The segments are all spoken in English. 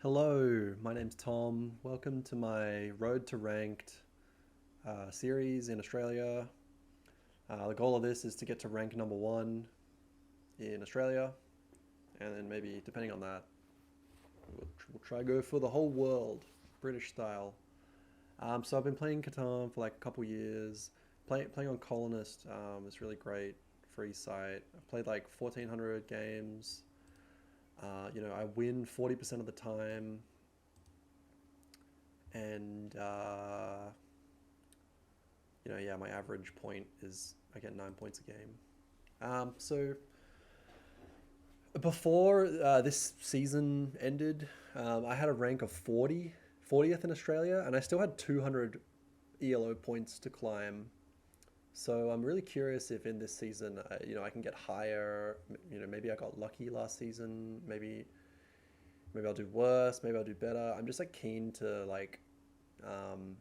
Hello, my name's Tom. Welcome to my Road to Ranked series in Australia. The goal of this is to get to rank number one in Australia, and then maybe, depending on that, we'll try go for the whole world, British style. So I've been playing Catan for like a couple years. Playing on Colonist is really great, free site. I've played like 1,400 games. I win 40% of the time, and yeah, my average point is I get 9 points a game. So before this season ended, I had a rank of 40th in Australia, and I still had 200 ELO points to climb. So I'm really curious if in this season, I can get higher. Maybe I got lucky last season. Maybe I'll do worse. Maybe I'll do better. I'm just like keen to um,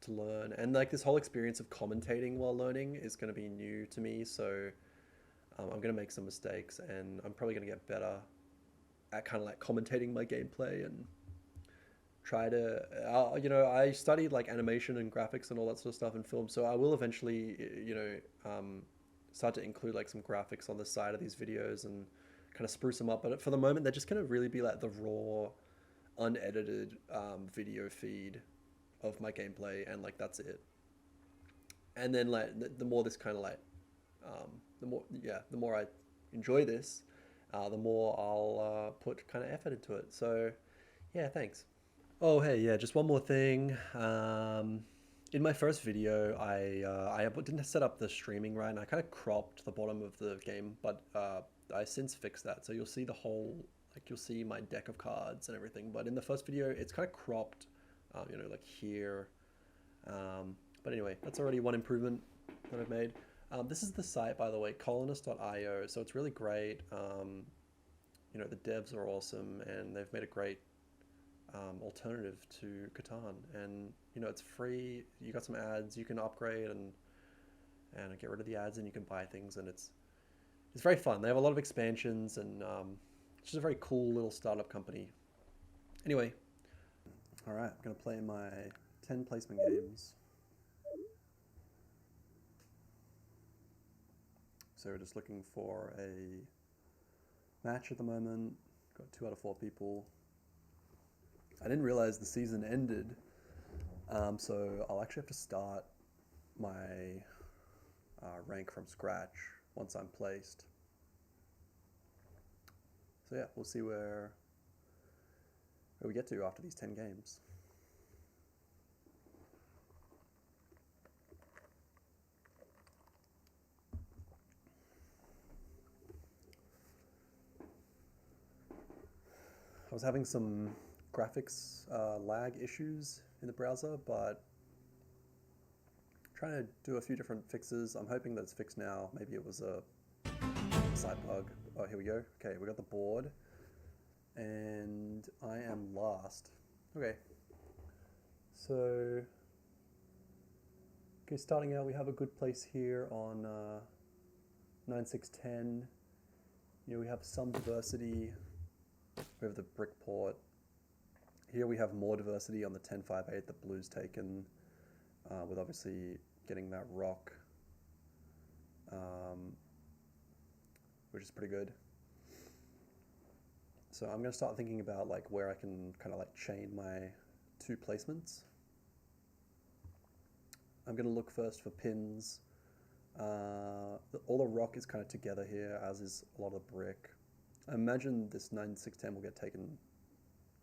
to learn, and like this whole experience of commentating while learning is going to be new to me. So I'm going to make some mistakes, and I'm probably going to get better at kind of like commentating my gameplay and try to I studied like animation and graphics and all that sort of stuff in film, so I will eventually start to include like some graphics on the side of these videos and kind of spruce them up. But for the moment, they're just going to really be like the raw, unedited video feed of my gameplay, and like that's it. And then like the more this kind of like the more I enjoy this, the more I'll put kind of effort into it. So yeah, thanks. Oh hey, yeah, just one more thing. In my first video, I didn't set up the streaming right, and I kind of cropped the bottom of the game, but I since fixed that. So you'll see the whole, like you'll see my deck of cards and everything. But in the first video, it's kind of cropped, like here. But anyway, that's already one improvement that I've made. This is the site, by the way, colonist.io. So it's really great. The devs are awesome, and they've made a great alternative to Catan. And it's free. You got some ads. You can upgrade and get rid of the ads, and you can buy things, and it's very fun. They have a lot of expansions, and it's just a very cool little startup company. Anyway, all right, I'm gonna play my 10 placement games. So we're just looking for a match at the moment. Got 2 out of 4 people. I didn't realize the season ended, so I'll actually have to start my rank from scratch once I'm placed. So yeah, we'll see where we get to after these 10 games. I was having some graphics lag issues in the browser, but trying to do a few different fixes. I'm hoping that it's fixed now. Maybe it was a side bug. Oh, here we go. Okay, we got the board, and I am last. Okay, so starting out, we have a good place here on 9610. We have some diversity. We have the brick port. Here we have more diversity on the 1058 that blue's taken, with obviously getting that rock, which is pretty good. So I'm going to start thinking about like where I can kind of like chain my 2 placements. I'm going to look first for pins. All the rock is kind of together here, as is a lot of the brick. I imagine this 9610 will get taken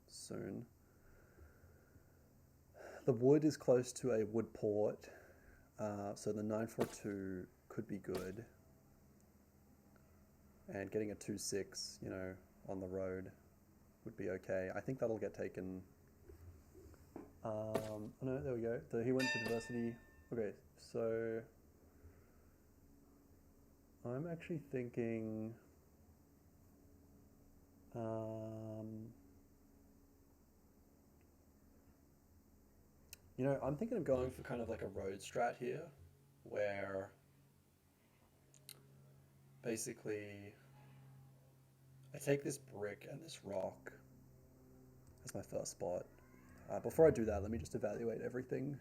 soon. The wood is close to a wood port, so the 942 could be good. And getting a 2-6, on the road would be okay. I think that'll get taken. Oh no, there we go. He went to diversity. Okay, so I'm actually thinking I'm thinking of going for kind of like a road strat here, where basically I take this brick and this rock, as my first spot. Before I do that, let me just evaluate everything.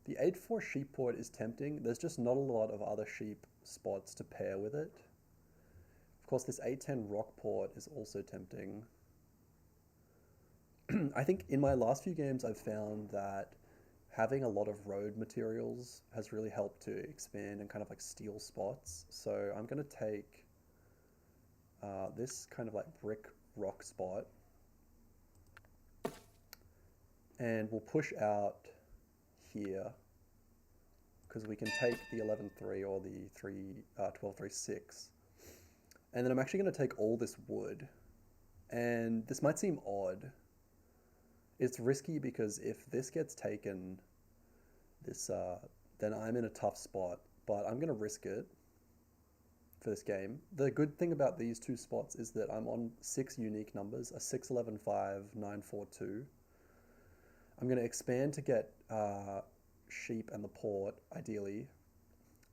The 8-4 sheep port is tempting. There's just not a lot of other sheep spots to pair with it. Of course, this 8-10 rock port is also tempting. I think in my last few games, I've found that having a lot of road materials has really helped to expand and kind of like steal spots. So I'm going to take this kind of like brick rock spot, and we'll push out here because we can take the 11-3 or the 12-3-6. And then I'm actually going to take all this wood. And this might seem odd. It's risky because if this gets taken, then I'm in a tough spot. But I'm going to risk it for this game. The good thing about these two spots is that I'm on 6 unique numbers, a 6, 11, 5, 9, 4, 2. I'm going to expand to get sheep and the port, ideally.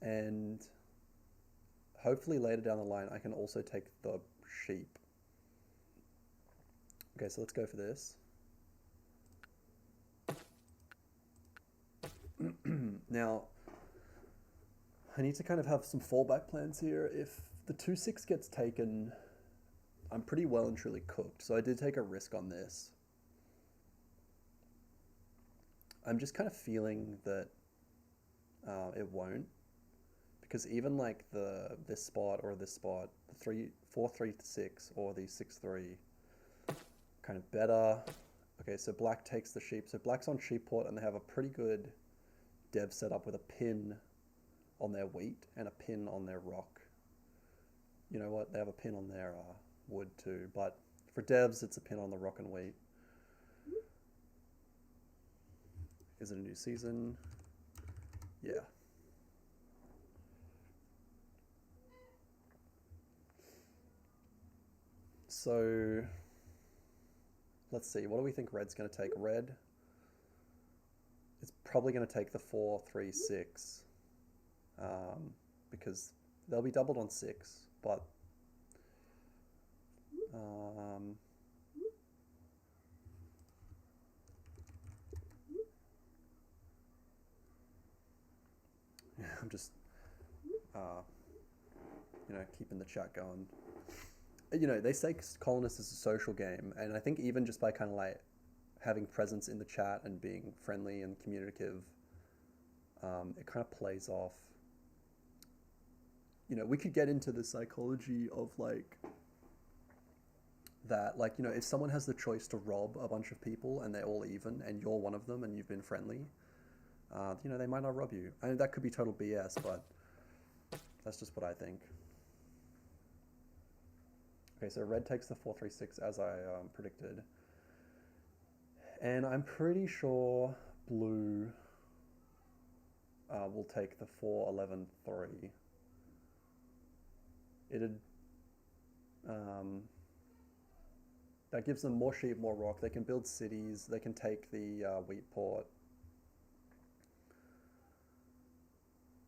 And hopefully later down the line, I can also take the sheep. Okay, so let's go for this. Now, I need to kind of have some fallback plans here. If the 2-6 gets taken, I'm pretty well and truly cooked. So I did take a risk on this. I'm just kind of feeling that it won't, because even like this spot or this spot, the 4-3-6 or the 6-3, kind of better. Okay, so black takes the sheep. So black's on sheep port, and they have a pretty good dev set up with a pin on their wheat and a pin on their rock. You know what? They have a pin on their wood too, but for devs, it's a pin on the rock and wheat. Is it a new season? Yeah. So let's see. What do we think red's going to take? Red is probably going to take the 4-3-6 because they'll be doubled on 6, but I'm just keeping the chat going. They say Colonists is a social game, and I think even just by kind of like having presence in the chat and being friendly and communicative, it kind of plays off. We could get into the psychology of like that, like, if someone has the choice to rob a bunch of people and they're all even and you're one of them and you've been friendly, they might not rob you. I mean, that could be total BS, but that's just what I think. Okay, so red takes the 4-3-6 as I predicted. And I'm pretty sure blue will take the 4-11-3. That gives them more sheep, more rock. They can build cities. They can take the wheat port.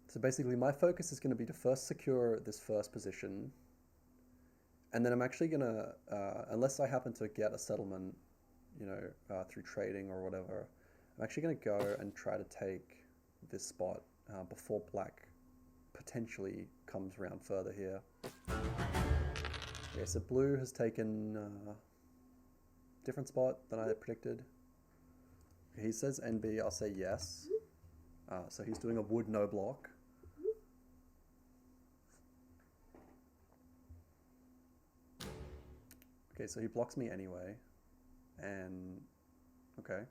So basically, my focus is going to be to first secure this first position. And then I'm actually going to, unless I happen to get a settlement, through trading or whatever, I'm actually going to go and try to take this spot before black potentially comes around further here. Okay, so blue has taken a different spot than I predicted. He says NB, I'll say yes. So he's doing a wood no block. Okay, so he blocks me anyway. And okay.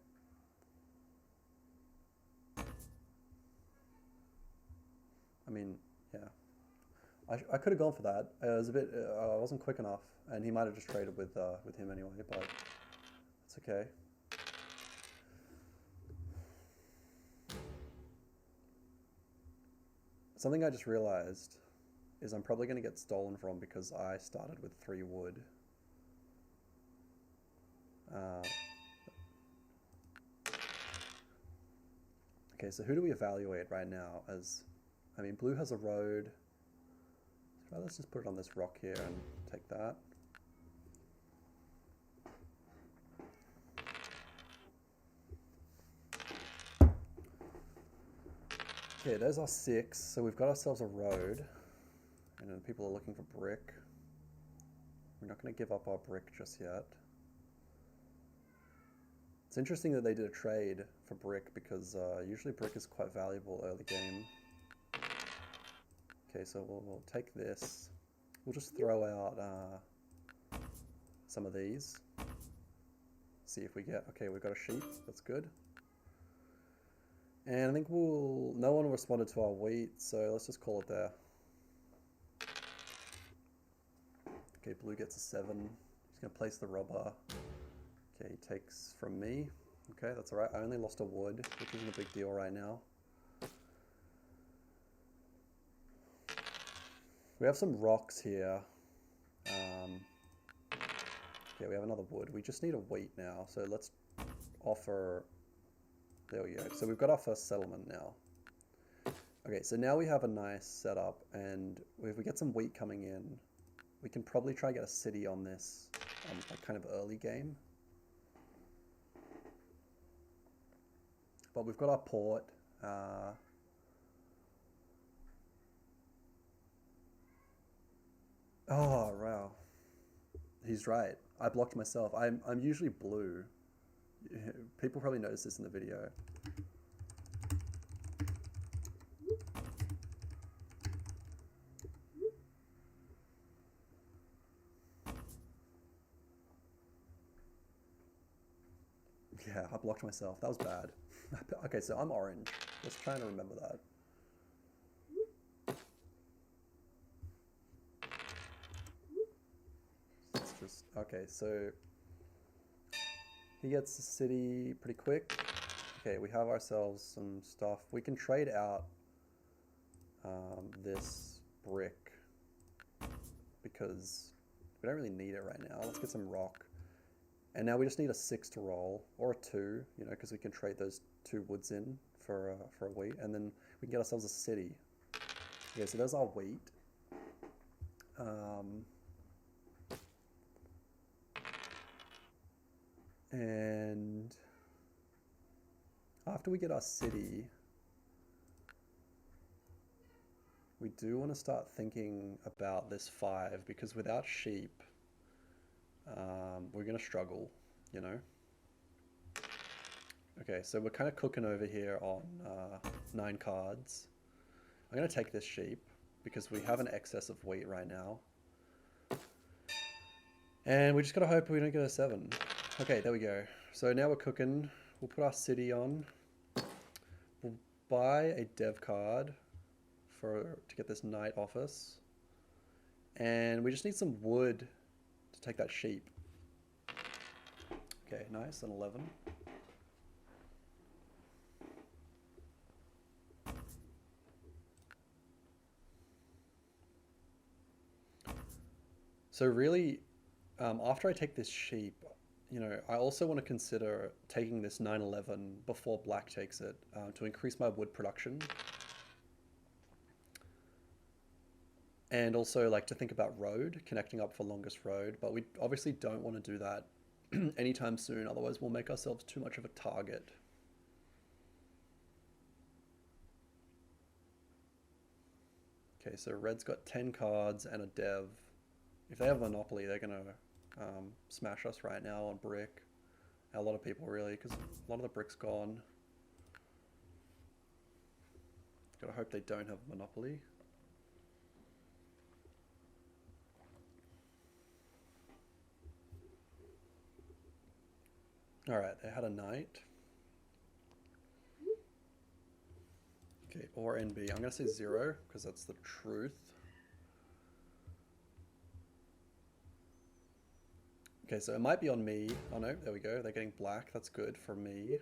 I mean, yeah. I could have gone for that. It was a bit. I wasn't quick enough, and he might have just traded with him anyway. But it's okay. Something I just realized is I'm probably going to get stolen from because I started with 3 wood. Okay, so who do we evaluate right now as... I mean, blue has a road. let's just put it on this rock here and take that. Okay, there's our 6. So we've got ourselves a road. And then people are looking for brick. We're not going to give up our brick just yet. It's interesting that they did a trade for brick because usually brick is quite valuable early game. Okay, so we'll take this. We'll just throw out some of these. See if we get... Okay, we've got a sheep. That's good. And I think no one responded to our wheat, so let's just call it there. Okay, blue gets a 7. He's going to place the robber. Okay, he takes from me. Okay, that's alright. I only lost a wood, which isn't a big deal right now. We have some rocks here. Yeah, we have another wood. We just need a wheat now, so let's offer... There we go. So we've got our first settlement now. Okay, so now we have a nice setup, and if we get some wheat coming in, we can probably try to get a city on this, like kind of early game. But we've got our port. Oh, wow. He's right. I blocked myself. I'm usually blue. People probably noticed this in the video. Yeah, I blocked myself. That was bad. Okay, so I'm orange. Let's try and remember that. Let's just... Okay, so... He gets the city pretty quick. Okay, we have ourselves some stuff. We can trade out this brick because we don't really need it right now. Let's get some rock. And now we just need a 6 to roll, or a 2, you know, because we can trade those 2 woods in for a wheat, and then we can get ourselves a city. Okay, so there's our wheat. And after we get our city, we do want to start thinking about this 5, because without sheep, we're going to struggle, you know? Okay, so we're kind of cooking over here on 9 cards. I'm going to take this sheep, because we have an excess of wheat right now. And we just got to hope we don't get a 7. Okay, there we go. So now we're cooking. We'll put our city on. We'll buy a dev card to get this knight office. And we just need some wood to take that sheep. Okay, nice, an 11. So really, after I take this sheep, you know, I also want to consider taking this 911 before black takes it to increase my wood production. And also like to think about road, connecting up for longest road, but we obviously don't want to do that anytime soon, otherwise we'll make ourselves too much of a target. Okay, so red's got 10 cards and a dev. If they have Monopoly, they're going to smash us right now on brick. A lot of people really, because a lot of the brick's gone. Gotta hope they don't have Monopoly. Alright, they had a knight. Okay, or NB. I'm gonna say 0, because that's the truth. Okay, so it might be on me. Oh no, there we go. They're getting black. That's good for me.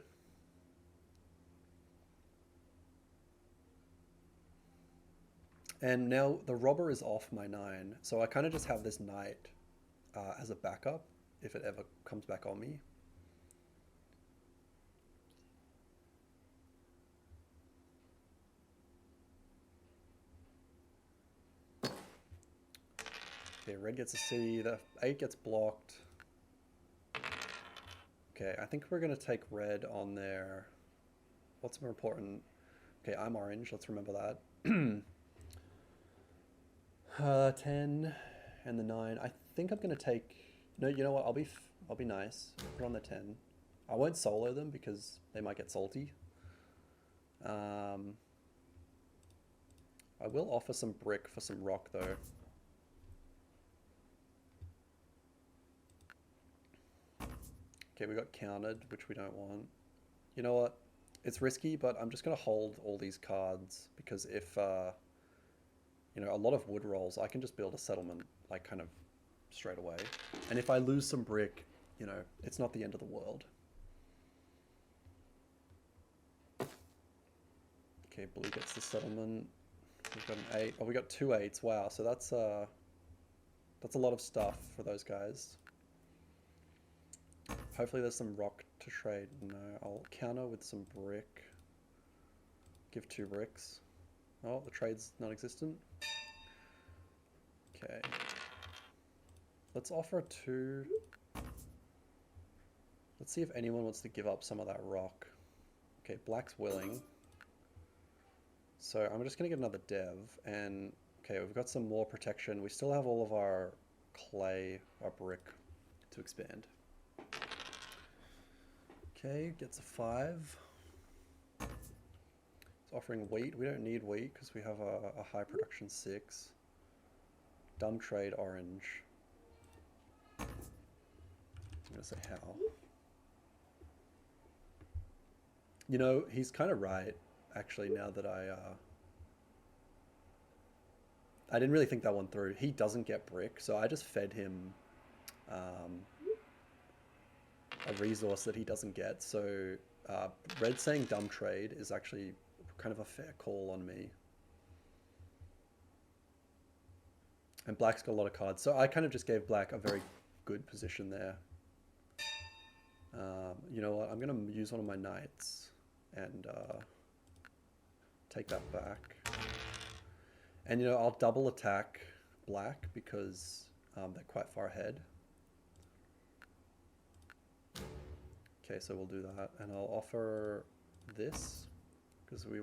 And now the robber is off my 9. So I kind of just have this knight as a backup if it ever comes back on me. Okay, red gets a city. The 8 gets blocked. Okay, I think we're going to take red on there. What's more important? Okay, I'm orange. Let's remember that. 10 and the 9. I think I'm going to take... No, you know what? I'll be nice. Put on the 10. I won't solo them because they might get salty. I will offer some brick for some rock though. Okay, we got countered, which we don't want. You know what? It's risky, but I'm just going to hold all these cards because if, you know, a lot of wood rolls, I can just build a settlement, like, kind of straight away. And if I lose some brick, you know, it's not the end of the world. Okay, blue gets the settlement. We've got an 8. Oh, we got 2 8s. Wow, so that's a lot of stuff for those guys. Hopefully there's some rock to trade. No, I'll counter with some brick. Give 2 bricks. Oh, the trade's non-existent. Okay. Let's offer 2. Let's see if anyone wants to give up some of that rock. Okay, black's willing. So I'm just going to get another dev. And, okay, we've got some more protection. We still have all of our clay, our brick to expand. Okay, gets a 5. It's offering wheat. We don't need wheat because we have a high production 6. Dumb trade orange. I'm going to say how. You know, he's kind of right, actually, now that I didn't really think that one through. He doesn't get brick, so I just fed him a resource that he doesn't get. So red saying dumb trade is actually kind of a fair call on me. And black's got a lot of cards. So I kind of just gave black a very good position there. You know what? I'm going to use one of my knights and take that back. And, you know, I'll double attack black because they're quite far ahead. Okay, so we'll do that. And I'll offer this because we're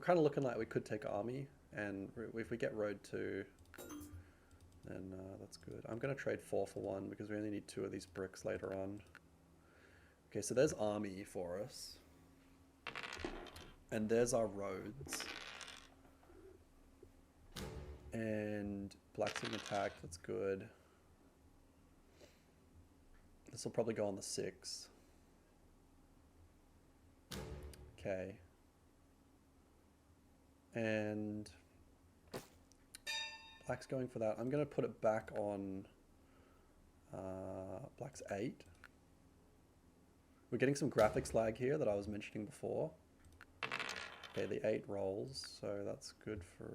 kind of looking like we could take army. And if we get road 2, then that's good. I'm going to trade 4 for 1 because we only need 2 of these bricks later on. Okay, so there's army for us. And there's our roads. And black's being attacked, that's good. This will probably go on the 6. Okay. And black's going for that. I'm going to put it back on black's 8. We're getting some graphics lag here that I was mentioning before. Okay, the 8 rolls, so that's good for...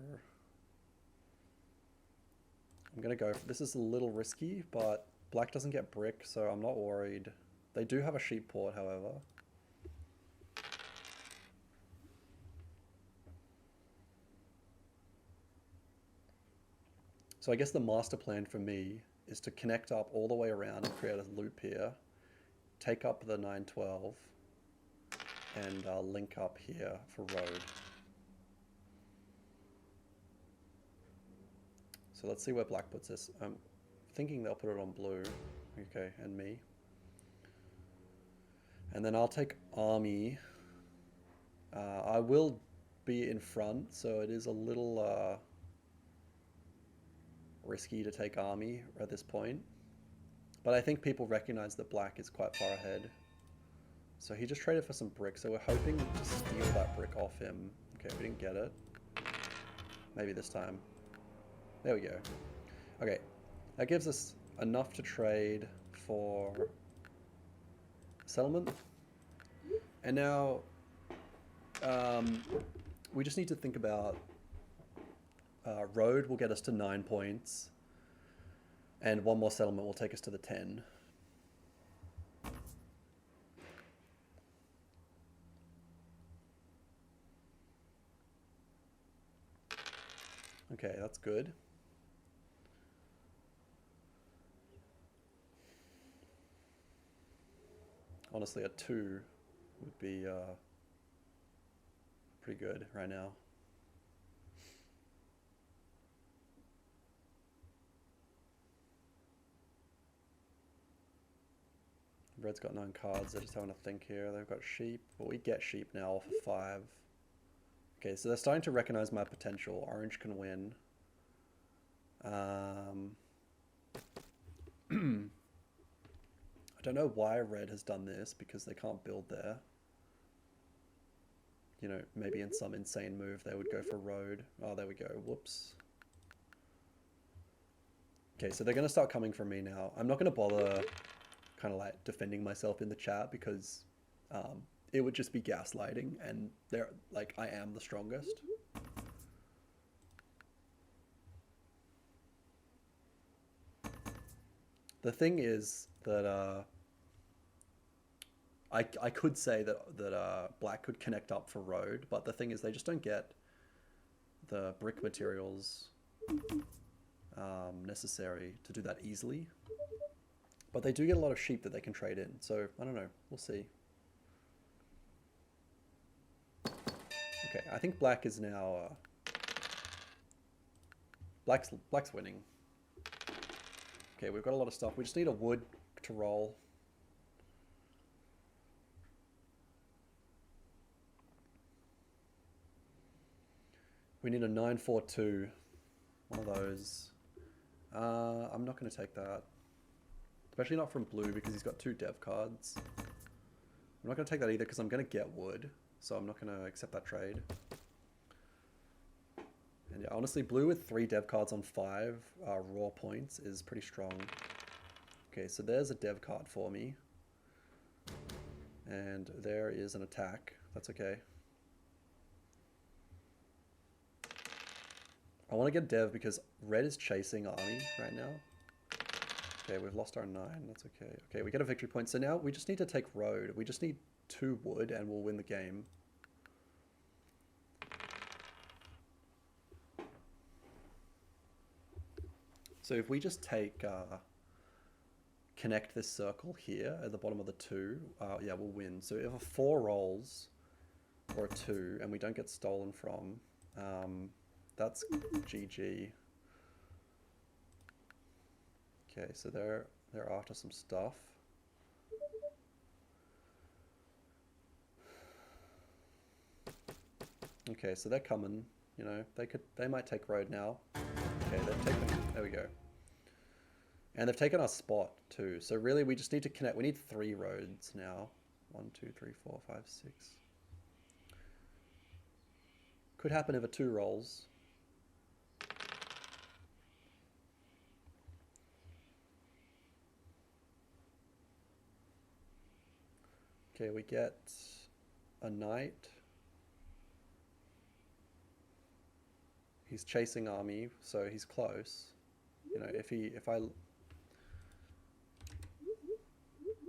I'm going to go for... This is a little risky, but black doesn't get brick, so I'm not worried. They do have a sheep port, however. So I guess the master plan for me is to connect up all the way around and create a loop here. Take up the 912 and link up here for road. So let's see where black puts this. I'm thinking they'll put it on blue. Okay, and me. And then I'll take army. I will be in front, so it is a little risky to take army at this point. But I think people recognize that black is quite far ahead. So he just traded for some brick, so we're hoping to steal that brick off him. Okay, we didn't get it. Maybe this time. There we go. Okay, that gives us enough to trade for settlement. And now we just need to think about road will get us to 9 points. And 1 more settlement will take us to the 10. Okay, that's good. Honestly, a 2 would be pretty good right now. Red's got 9 cards. They're just having to think here. They've got sheep, but we get sheep now off of 5. Okay, so they're starting to recognize my potential. Orange can win. I don't know why red has done this, because they can't build there. You know, maybe in some insane move they would go for road. Oh, there we go. Whoops. Okay, so they're going to start coming for me now. I'm not going to bother kind of like defending myself in the chat, because it would just be gaslighting, and they're like, I am the strongest. The thing is that I could say that black could connect up for road, but the thing is they just don't get the brick materials necessary to do that easily. But they do get a lot of sheep that they can trade in, so I don't know. We'll see. Okay, I think black is now black's winning. Okay, we've got a lot of stuff. We just need a wood to roll. We need a 942. One of those. I'm not going to take that. Especially not from blue, because he's got 2 dev cards. I'm not going to take that either, because I'm going to get wood. So I'm not going to accept that trade. And yeah, honestly, blue with 3 dev cards on 5 raw points is pretty strong. Okay, so there's a dev card for me. And there is an attack. That's okay. I want to get dev because red is chasing army right now. Okay, we've lost our 9. That's okay. Okay, we get a victory point. So now we just need to take road. We just need 2 wood and we'll win the game. So if we just take, connect this circle here at the bottom of the 2, yeah, we'll win. So if a 4 rolls or a 2 and we don't get stolen from, that's GG. Okay, so they're after some stuff. Okay, so they're coming. You know, they might take road now. Okay, they've taken. There we go. And they've taken our spot too. So really, we just need to connect. We need 3 roads now. 1, 2, 3, 4, 5, 6. Could happen if a 2 rolls. Okay, we get a knight. He's chasing army, so he's close. You know, if I...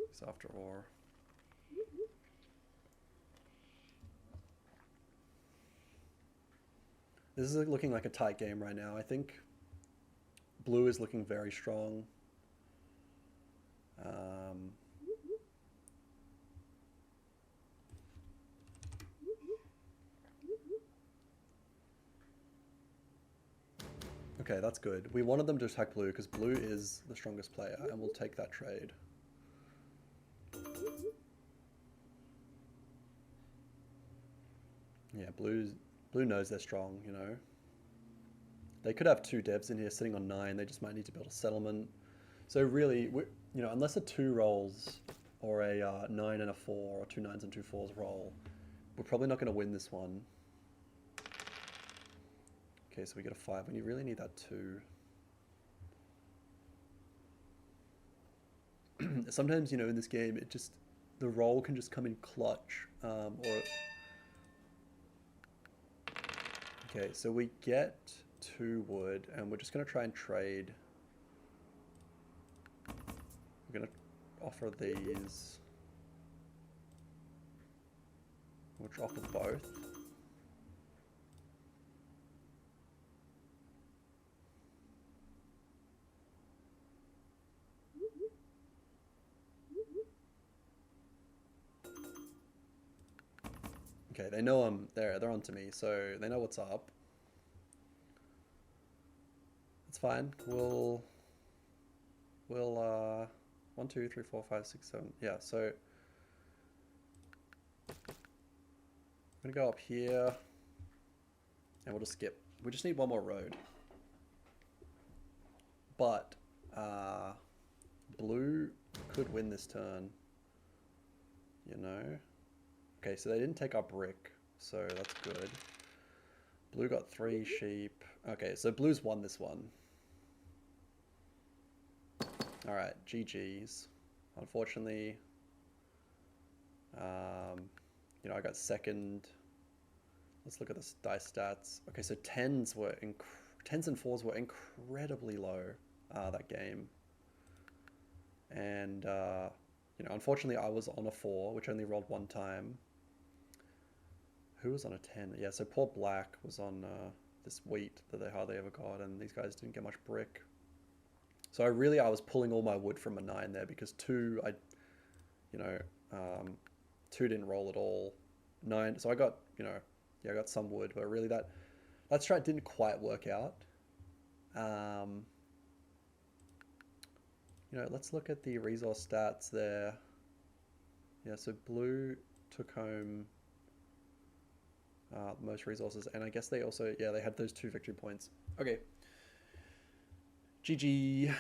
He's after ore. This is looking like a tight game right now. I think blue is looking very strong. Okay, that's good. We wanted them to attack blue because blue is the strongest player, and we'll take that trade. Yeah, blue knows they're strong, you know. They could have 2 devs in here sitting on 9. They just might need to build a settlement. So really, you know, unless a 2 rolls or a 9 and a 4 or 2 9s and 2 4s roll, we're probably not going to win this one. Okay, so we get a 5 when you really need that 2. Sometimes, you know, in this game, the roll can just come in clutch. Okay, so we get 2 wood, and we're just going to try and trade. We're going to offer these. We'll offer both. Okay, they know I'm there. They're onto me, so they know what's up. It's fine. We'll 1, 2, 3, 4, 5, 6, 7. Yeah, so I'm gonna go up here and we'll just skip. We just need one more road. But blue could win this turn, you know? Okay, so they didn't take our brick, so that's good. Blue got 3 sheep. Okay, so blue's won this one. All right, GG's. Unfortunately, you know, I got second. Let's look at the dice stats. Okay, so tens and fours were incredibly low that game, and you know, unfortunately, I was on a 4, which only rolled 1 time. Who was on a 10? Yeah, so poor Black was on this wheat that they hardly ever got, and these guys didn't get much brick. So I was pulling all my wood from a 9 there because 2, you know, 2 didn't roll at all. 9, so I got, you know, yeah, I got some wood, but really that strat didn't quite work out. You know, let's look at the resource stats there. Yeah, so blue took home most resources, and I guess they also, yeah, they had those 2 victory points. Okay. GG.